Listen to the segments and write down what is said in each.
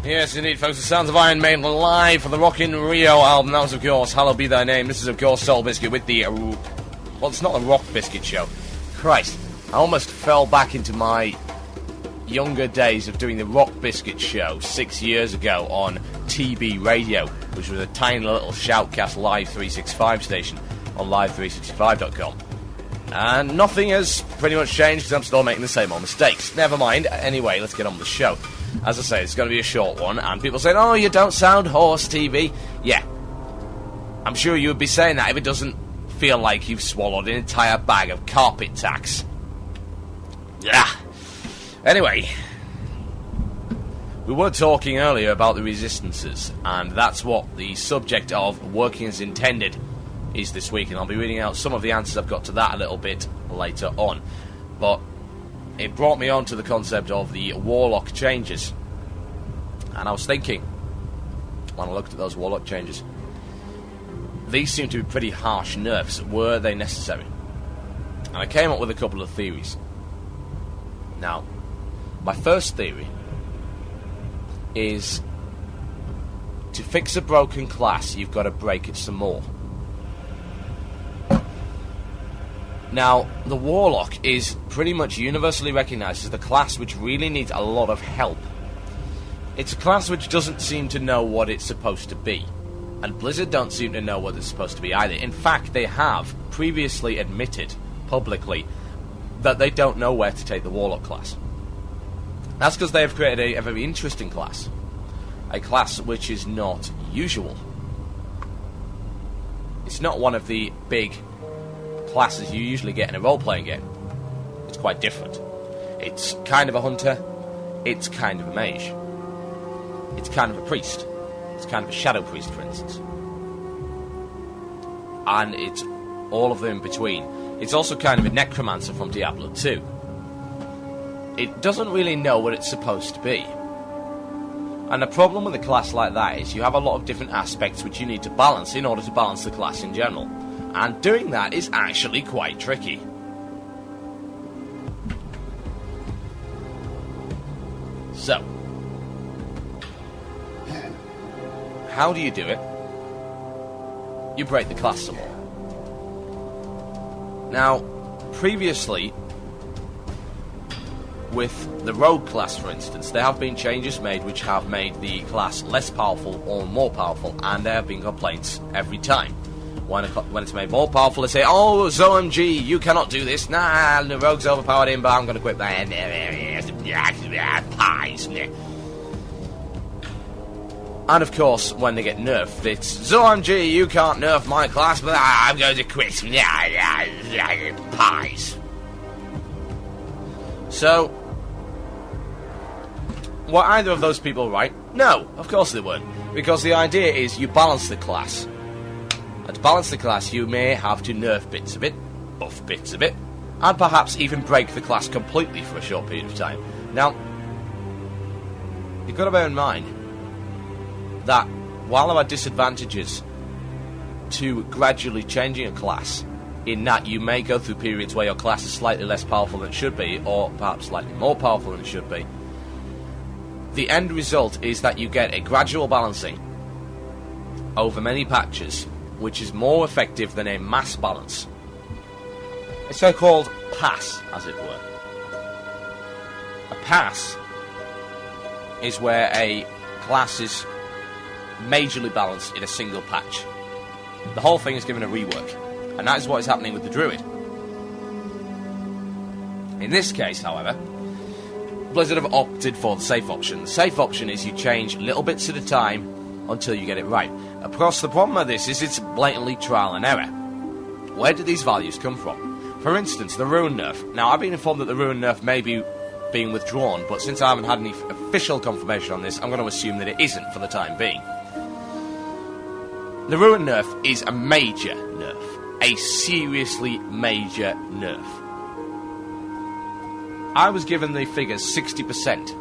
Yes, indeed, folks. The sounds of Iron Maiden live for the Rockin' Rio album. That was, of course, Hallowed Be Thy Name. This is, of course, Soul Biscuit with the... well, it's not the Rock Biscuit show. Christ, I almost fell back into my younger days of doing the Rock Biscuit show 6 years ago on TB Radio, which was a tiny little Shoutcast Live 365 station on live365.com. And nothing has pretty much changed because I'm still making the same old mistakes. Never mind. Anyway, let's get on with the show. As I say, it's going to be a short one, and people saying, oh, you don't sound hoarse, TV. Yeah. I'm sure you would be saying that if it doesn't feel like you've swallowed an entire bag of carpet tacks. Yeah. Anyway, we were talking earlier about the resistances, and that's what the subject of Working as Intended is this week, and I'll be reading out some of the answers I've got to that a little bit later on. But it brought me on to the concept of the Warlock changes. And I was thinking, when I looked at those Warlock changes, these seem to be pretty harsh nerfs. Were they necessary? And I came up with a couple of theories. Now, my first theory is to fix a broken class, you've got to break it some more. Now, the Warlock is pretty much universally recognised as the class which really needs a lot of help. It's a class which doesn't seem to know what it's supposed to be. And Blizzard don't seem to know what it's supposed to be either. In fact, they have previously admitted, publicly, that they don't know where to take the Warlock class. That's because they have created a very interesting class. A class which is not usual. It's not one of the big classes you usually get in a role-playing game. It's quite different. It's kind of a hunter, it's kind of a mage, it's kind of a priest, it's kind of a shadow priest, for instance, and it's all of them in between. It's also kind of a necromancer from Diablo 2. It doesn't really know what it's supposed to be. And the problem with a class like that is you have a lot of different aspects which you need to balance in order to balance the class in general. And doing that is actually quite tricky. So, how do you do it? You break the class some more. Now, previously, with the rogue class, for instance, there have been changes made which have made the class less powerful or more powerful, and there have been complaints every time. When it's made more powerful, they say, oh, ZOMG, you cannot do this. Nah, the rogue's overpowered him, but I'm going to quit that. Pies. And of course, when they get nerfed, it's, ZOMG, you can't nerf my class, but I'm going to quit. Pies. So, were either of those people right? No, of course they weren't. Because the idea is you balance the class. And to balance the class, you may have to nerf bits of it, buff bits of it, and perhaps even break the class completely for a short period of time. Now, you've got to bear in mind that while there are disadvantages to gradually changing a class, in that you may go through periods where your class is slightly less powerful than it should be, or perhaps slightly more powerful than it should be, the end result is that you get a gradual balancing over many patches, which is more effective than a mass balance. A so-called pass, as it were. A pass is where a class is majorly balanced in a single patch. The whole thing is given a rework, and that is what is happening with the Druid. In this case, however, Blizzard have opted for the safe option. The safe option is you change little bits at a time until you get it right. Of course, the problem with this is it's blatantly trial and error. Where do these values come from? For instance, the Ruin nerf. Now, I've been informed that the Ruin nerf may be being withdrawn, but since I haven't had any official confirmation on this, I'm going to assume that it isn't for the time being. The Ruin nerf is a major nerf. A seriously major nerf. I was given the figures 60%.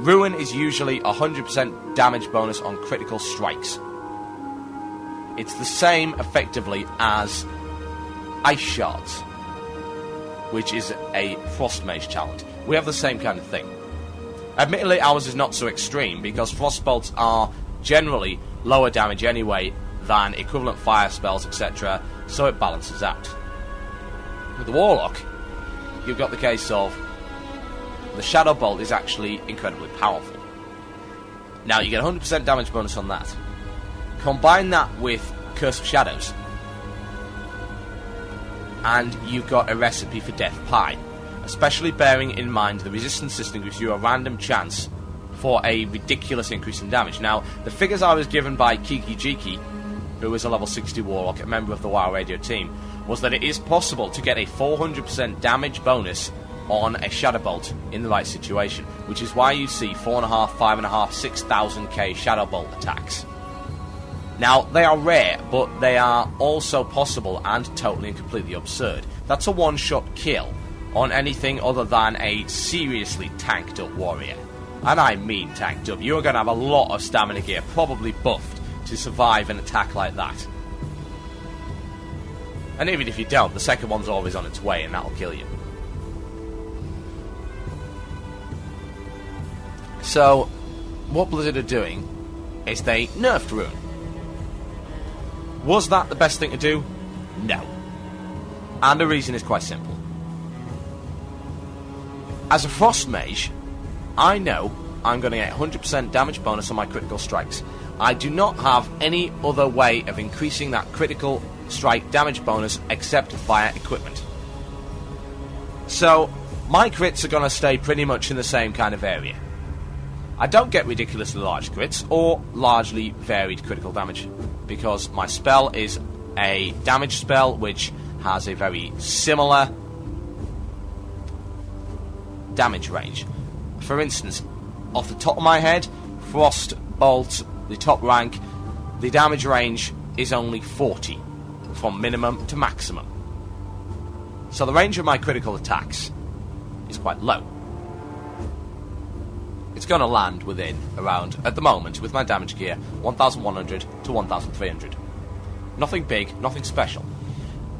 Ruin is usually 100% damage bonus on critical strikes. It's the same, effectively, as Ice Shards, which is a Frost Mage talent. We have the same kind of thing. Admittedly, ours is not so extreme, because frost bolts are generally lower damage anyway than equivalent fire spells, etc., so it balances out. With the Warlock, you've got the case of the Shadow Bolt is actually incredibly powerful. Now, you get 100% damage bonus on that. Combine that with Curse of Shadows, and you've got a recipe for death pie, especially bearing in mind the resistance system gives you a random chance for a ridiculous increase in damage. Now, the figures I was given by Kiki Jiki, who is a level 60 Warlock, a member of the WoW Radio team, was that it is possible to get a 400% damage bonus on a Shadow Bolt in the right situation, which is why you see 4.5, 5.5, 6,000k Shadow Bolt attacks. Now, they are rare, but they are also possible and totally and completely absurd. That's a one-shot kill on anything other than a seriously tanked up warrior. And I mean tanked up. You're going to have a lot of stamina gear, probably buffed, to survive an attack like that. And even if you don't, the second one's always on its way and that'll kill you. So, what Blizzard are doing is they nerfed Rune. Was that the best thing to do? No. And the reason is quite simple. As a Frost Mage, I know I'm going to get 100% damage bonus on my critical strikes. I do not have any other way of increasing that critical strike damage bonus except via equipment. So, my crits are going to stay pretty much in the same kind of area. I don't get ridiculously large crits or largely varied critical damage, because my spell is a damage spell which has a very similar damage range. For instance, off the top of my head, Frost Bolt, the top rank, the damage range is only 40 from minimum to maximum. So the range of my critical attacks is quite low. It's going to land within around, at the moment, with my damage gear, 1,100 to 1,300. Nothing big, nothing special.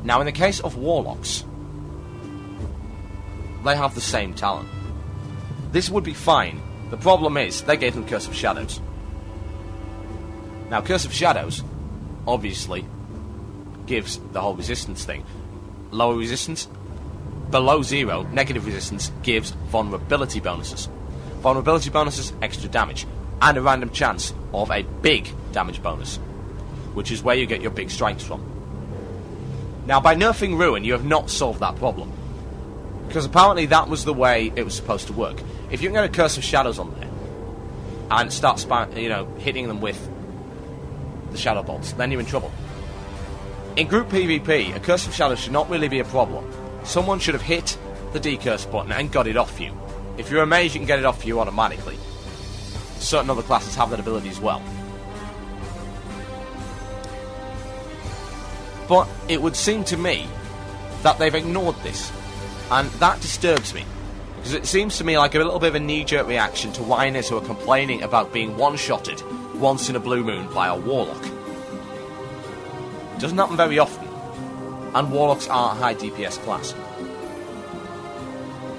Now, in the case of Warlocks, they have the same talent. This would be fine. The problem is, they gave them Curse of Shadows. Now, Curse of Shadows, obviously, gives the whole resistance thing. Lower resistance, below 0, negative resistance gives vulnerability bonuses. Vulnerability bonuses, extra damage, and a random chance of a big damage bonus, which is where you get your big strikes from. Now, by nerfing Ruin, you have not solved that problem, because apparently that was the way it was supposed to work. If you can get a Curse of Shadows on there and start hitting them with the Shadow Bolts, then you're in trouble. In group PvP, a Curse of Shadows should not really be a problem. Someone should have hit the decurse button and got it off you. If you're a mage, you can get it off you automatically. Certain other classes have that ability as well. But it would seem to me that they've ignored this, and that disturbs me, because it seems to me like a little bit of a knee-jerk reaction to whiners who are complaining about being one-shotted once in a blue moon by a Warlock. It doesn't happen very often, and Warlocks are a high DPS class.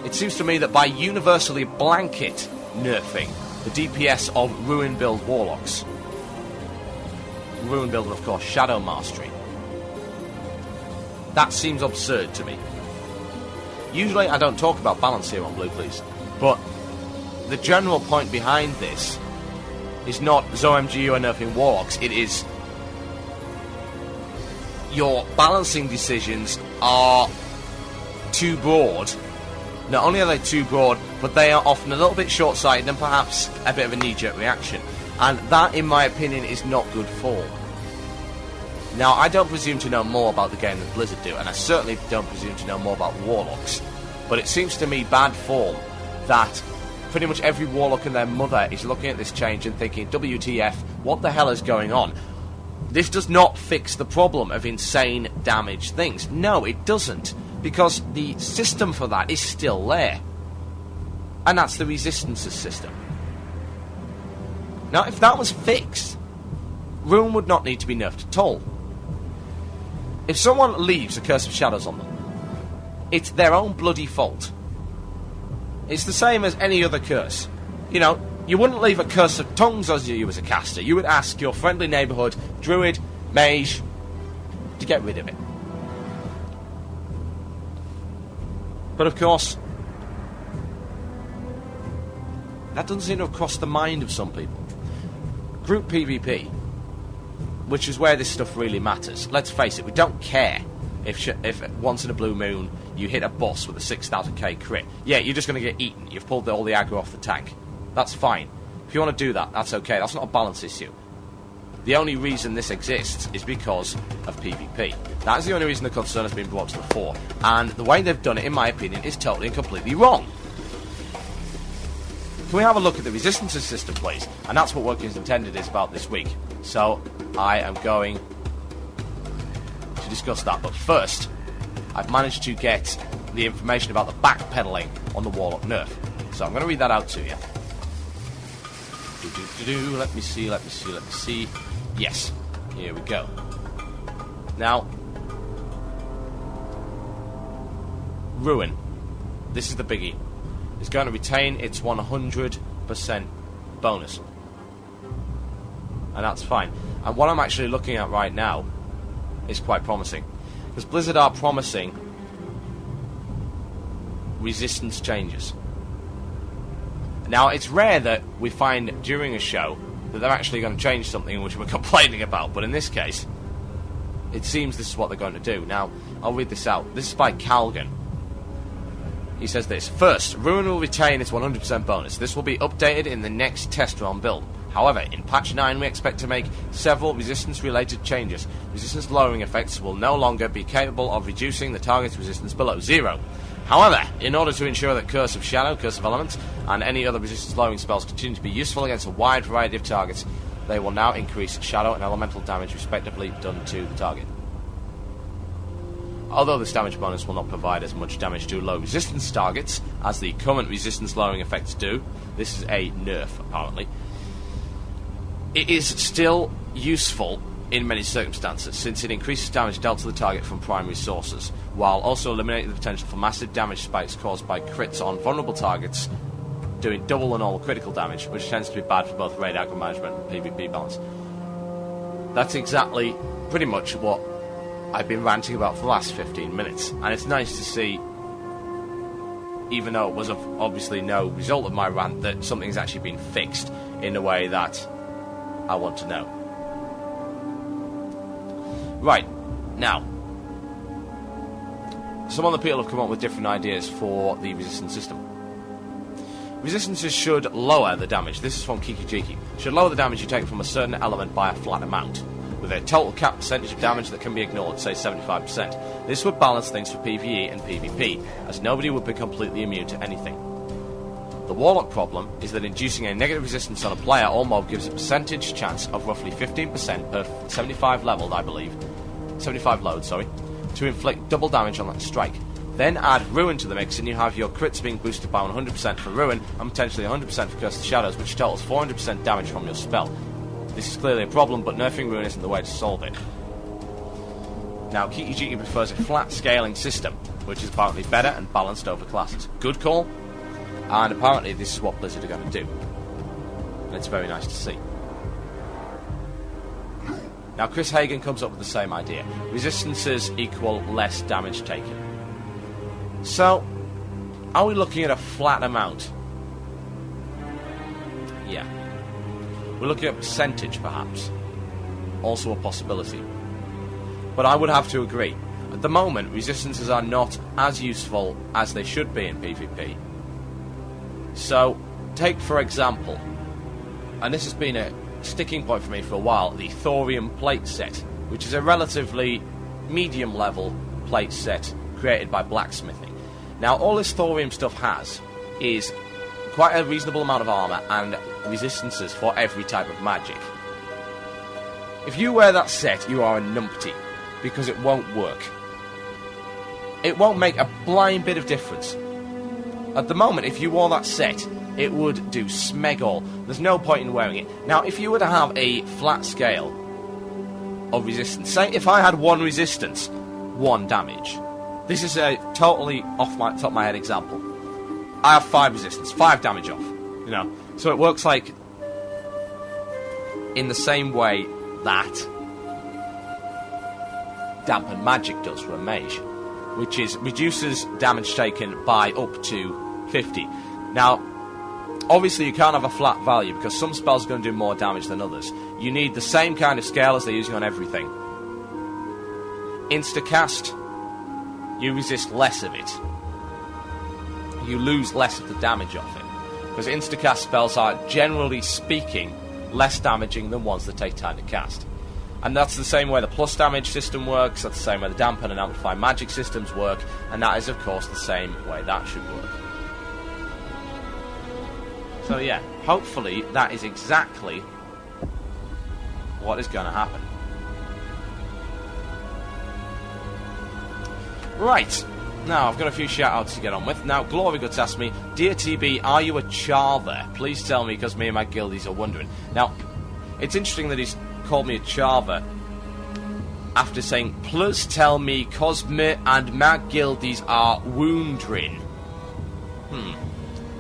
It seems to me that by universally blanket nerfing the DPS of Ruin build Warlocks, Ruin build and of course Shadow Mastery, that seems absurd to me. Usually I don't talk about balance here on Blue Please, but the general point behind this is not ZOMG you are nerfing Warlocks, it is your balancing decisions are too broad. Not only are they too broad, but they are often a little bit short-sighted and perhaps a bit of a knee-jerk reaction. And that, in my opinion, is not good form. Now, I don't presume to know more about the game than Blizzard do, and I certainly don't presume to know more about Warlocks. But it seems to me bad form that pretty much every Warlock and their mother is looking at this change and thinking, WTF, what the hell is going on? This does not fix the problem of insane damage things. No, it doesn't. Because the system for that is still there. And that's the resistances system. Now, if that was fixed, Ruin would not need to be nerfed at all. If someone leaves a Curse of Shadows on them, it's their own bloody fault. It's the same as any other curse. You know, you wouldn't leave a curse of tongues as you as a caster. You would ask your friendly neighbourhood druid, mage, to get rid of it. But of course, that doesn't seem to have crossed the mind of some people. Group PvP, which is where this stuff really matters. Let's face it, we don't care if once in a blue moon you hit a boss with a 6,000k crit. Yeah, you're just going to get eaten. You've pulled all the aggro off the tank. That's fine. If you want to do that, that's okay. That's not a balance issue. The only reason this exists is because of PvP. That is the only reason the concern has been brought to the fore. And the way they've done it, in my opinion, is totally and completely wrong. Can we have a look at the resistances system, please? And that's what Working as Intended is about this week. So, I am going to discuss that. But first, I've managed to get the information about the backpedaling on the Warlock nerf. So I'm going to read that out to you. Let me see. Yes, here we go. Now, Ruin. This is the biggie. It's going to retain its 100% bonus. And that's fine. And what I'm actually looking at right now is quite promising. Because Blizzard are promising resistance changes. Now, it's rare that we find during a show that they're actually going to change something which we're complaining about, but in this case, it seems this is what they're going to do. Now, I'll read this out. This is by Calgan. He says this: first, Ruin will retain its 100% bonus. This will be updated in the next test run build. However, in patch 9 we expect to make several resistance-related changes. Resistance lowering effects will no longer be capable of reducing the target's resistance below 0. However, in order to ensure that Curse of Shadow, Curse of Elements, and any other resistance lowering spells continue to be useful against a wide variety of targets, they will now increase Shadow and Elemental damage respectively done to the target. Although this damage bonus will not provide as much damage to low resistance targets as the current resistance lowering effects do, this is a nerf apparently, it is still useful in many circumstances, since it increases damage dealt to the target from primary sources, while also eliminating the potential for massive damage spikes caused by crits on vulnerable targets, doing double and all critical damage, which tends to be bad for both raid aggro management and PvP balance. That's exactly, pretty much what I've been ranting about for the last 15 minutes, and it's nice to see, even though it was obviously no result of my rant, that something's actually been fixed in a way that I want to know. Right, now, some other people have come up with different ideas for the resistance system. Resistances should lower the damage, this is from Kiki Jiki, should lower the damage you take from a certain element by a flat amount, with a total cap percentage of damage that can be ignored, say 75%. This would balance things for PvE and PvP, as nobody would be completely immune to anything. The Warlock problem is that inducing a negative resistance on a player or mob gives a percentage chance of roughly 15% per 75 leveled, I believe, 75 load, sorry, to inflict double damage on that strike. Then add Ruin to the mix and you have your crits being boosted by 100% for Ruin and potentially 100% for Curse of Shadows, which totals 400% damage from your spell. This is clearly a problem, but nerfing Ruin isn't the way to solve it. Now, Kiki Jiki prefers a flat scaling system, which is apparently better and balanced over classes. Good call, and apparently this is what Blizzard are going to do. And it's very nice to see. Now, Chris Hagen comes up with the same idea. Resistances equal less damage taken. So, are we looking at a flat amount? Yeah. We're looking at percentage, perhaps. Also a possibility. But I would have to agree. At the moment, resistances are not as useful as they should be in PvP. So, take for example, and this has been a sticking point for me for a while, the Thorium plate set, which is a relatively medium level plate set created by blacksmithing. Now, all this Thorium stuff has is quite a reasonable amount of armor and resistances for every type of magic. If you wear that set, you are a numpty, because it won't work. It won't make a blind bit of difference. At the moment, if you wore that set, it would do smeg all. There's no point in wearing it. Now, if you were to have a flat scale of resistance, say if I had 1 resistance, 1 damage. This is a totally off my top of my head example. I have 5 resistance, 5 damage off. You know, So it works like in the same way that Dampen Magic does for a mage, which is reduces damage taken by up to 50. Now, obviously you can't have a flat value because some spells are going to do more damage than others. You need the same kind of scale as they're using on everything. Instacast, you resist less of it. You lose less of the damage off it. Because instacast spells are, generally speaking, less damaging than ones that take time to cast. And that's the same way the plus damage system works, that's the same way the dampen and amplify magic systems work, and that is of course the same way that should work. So yeah, hopefully that is exactly what is going to happen. Right, now I've got a few shout-outs to get on with. Now, Gloryguts asked me, Dear TB, are you a Charver? Please tell me, because me and my guildies are wondering. Now, it's interesting that he's called me a Charver after saying, plus tell me, cause me and my guildies are woundrin.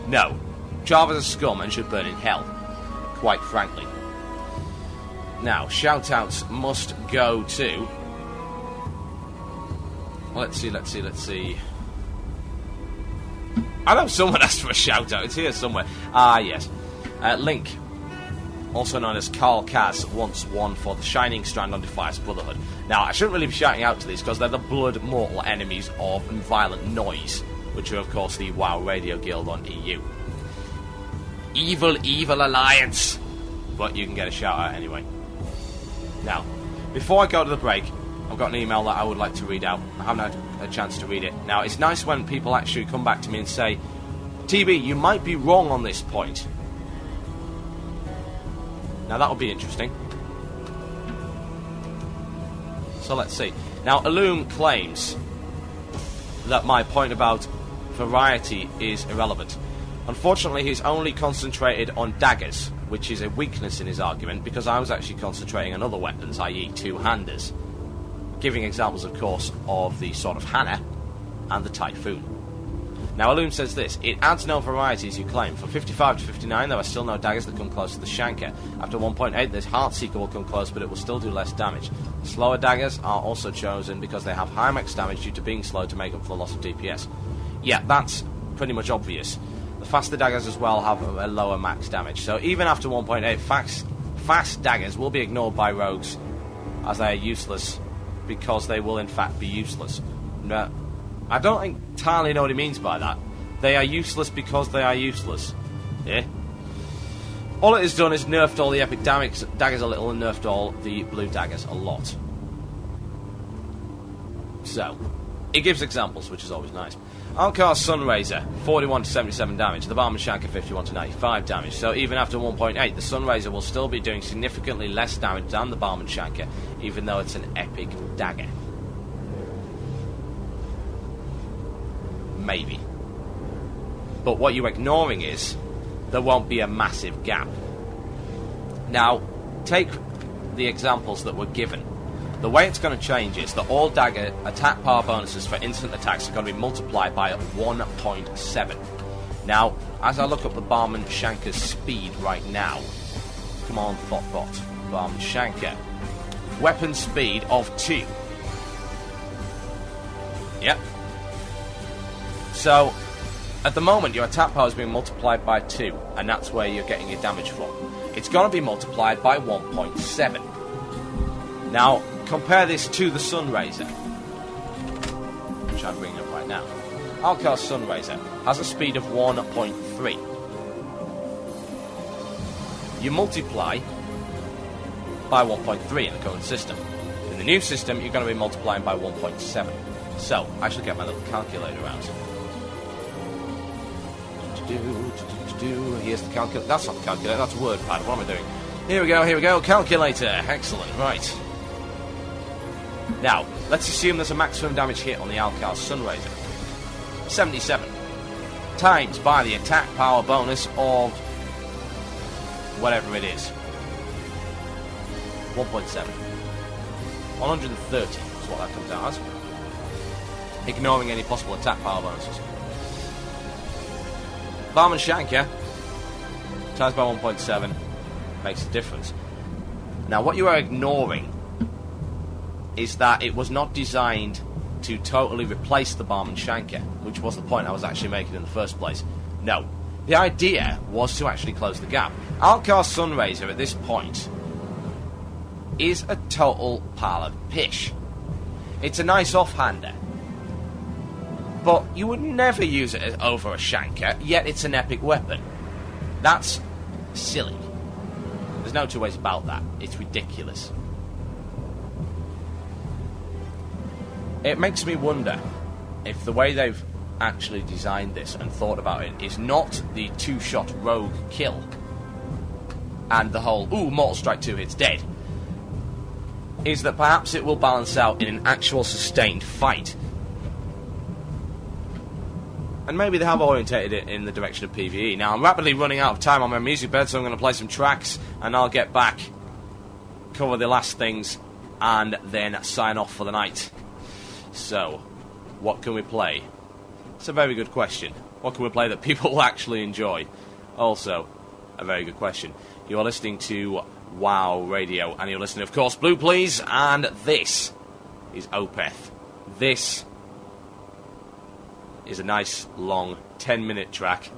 No. Charvers are scum and should burn in hell, quite frankly. Now, shout-outs must go to... Let's see. I know someone asked for a shout-out. It's here somewhere. Ah, yes. Link, also known as Carl Kaz, once won for the Shining Strand on Defiance Brotherhood. Now, I shouldn't really be shouting out to these because they're the blood mortal enemies of Violent Noise, which are, of course, the WoW Radio Guild on EU. Evil alliance! But you can get a shout-out anyway. Now, before I go to the break, I've got an email that I would like to read out. I haven't had a chance to read it. Now, it's nice when people actually come back to me and say, TB, you might be wrong on this point. Now, that would be interesting. So, let's see. Now, Illum claims that my point about variety is irrelevant. Unfortunately, he's only concentrated on daggers, which is a weakness in his argument, because I was actually concentrating on other weapons, i.e. two-handers. Giving examples, of course, of the Sword of Hannah and the Typhoon. Now, Illum says this, it adds no variety as you claim. For 55 to 59, there are still no daggers that come close to the Shanker. After 1.8, this Heartseeker will come close, but it will still do less damage. Slower daggers are also chosen because they have high max damage due to being slow to make up for the loss of DPS. Yeah, that's pretty much obvious. The faster daggers as well have a lower max damage. So even after 1.8, fast daggers will be ignored by rogues as they are useless, because they will in fact be useless. No, I don't entirely know what he means by that. They are useless because they are useless. Yeah? All it has done is nerfed all the epic daggers a little and nerfed all the blue daggers a lot. So, it gives examples, which is always nice. Alcar's Sunraiser, 41 to 77 damage. The Barman Shanker, 51 to 95 damage. So even after 1.8, the Sunraiser will still be doing significantly less damage than the Barman Shanker, even though it's an epic dagger. Maybe. But what you're ignoring is, there won't be a massive gap. Now, take the examples that were given. The way it's going to change is that all dagger attack power bonuses for instant attacks are going to be multiplied by 1.7. Now, as I look up the Barman Shanker's speed right now, come on, Thoughtbot, Barman Shanker, weapon speed of 2. Yep. So, at the moment, your attack power is being multiplied by 2, and that's where you're getting your damage from. It's going to be multiplied by 1.7. Now, compare this to the Sunraiser, which I'm bringing up right now. Alcar's Sunraiser has a speed of 1.3. You multiply by 1.3 in the current system. In the new system, you're going to be multiplying by 1.7. So, I shall get my little calculator out. Here's the calculator. That's not the calculator, that's WordPad. What am I doing? Here we go, calculator. Excellent, right. Now, let's assume there's a maximum damage hit on the Alcar's Sunraiser. 77. Times by the attack power bonus of whatever it is. 1.7. 130 is what that comes out as. Ignoring any possible attack power bonuses. Barman Shanker times by 1.7 makes a difference. Now, what you are ignoring is that it was not designed to totally replace the Barman Shanker, which was the point I was actually making in the first place. No. The idea was to actually close the gap. Alcar Sunraiser at this point is a total pile of pish. It's a nice offhander, but you would never use it over a Shanker, yet it's an epic weapon. That's silly. There's no two ways about that. It's ridiculous. It makes me wonder if the way they've actually designed this and thought about it is not the two-shot rogue kill and the whole, ooh, Mortal Strike 2 hits dead, is that perhaps it will balance out in an actual sustained fight. And maybe they have orientated it in the direction of PvE. Now, I'm rapidly running out of time on my music bed, so I'm going to play some tracks, and I'll get back, cover the last things, and then sign off for the night. So, what can we play? It's a very good question. What can we play that people will actually enjoy? Also, a very good question. You are listening to WoW Radio, and you're listening, of course, Blue Please, and this is Opeth. This is a nice, long, 10-minute track